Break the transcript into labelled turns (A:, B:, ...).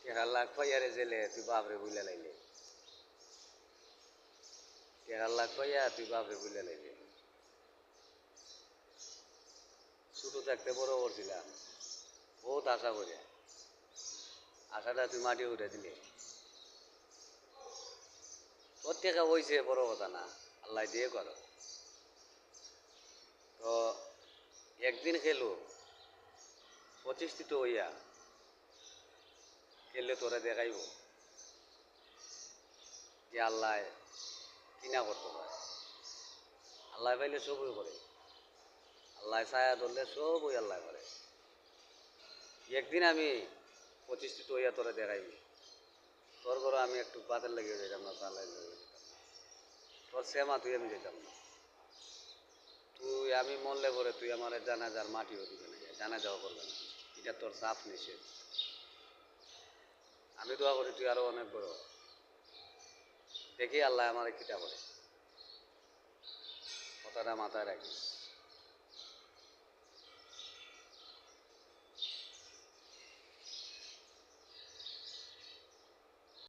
A: কেরালা কইয়ারে জেলে তুই বাপরে বুঝলে লাইলে, কেরালা কইয়া তুই বাপরে বুঝলে লাইলে। ছোট থাকতে বড় করছিলাম, বহুত আশা করে, আশাটা তুই মাটি উঠে দিলে। তোর থেকে হয়েছে বড় কথা না, আল্লাহ দিয়ে করো। তো একদিন খেলো প্রতিষ্ঠিত হইয়া খেললে তোরা দেখাইব যে আল্লাহ কিনা করতে পারে। আল্লাহ পাইলে সবই করে, আল্লাহ ছায়া ধরলে সবই আল্লাহ করে। একদিন আমি প্রতিষ্ঠিত হইয়া তোরা দেখাইব, তোর ঘরে আমি একটু পাতের লেগে যেতাম না, তাহলে তোর সেমা তুই আমি যেতাম না। তুই আমি মরলে পরে তুই আমার জানাজার মাটিও দিবে না, জানাজাও করবে না, এটা তোর সাফ নিষেধ। আমি দোয়া করি তুই আরো অনেক বড়, দেখি আল্লাহ আমার কিটা করে, কথাটা মাথায় রাখিস।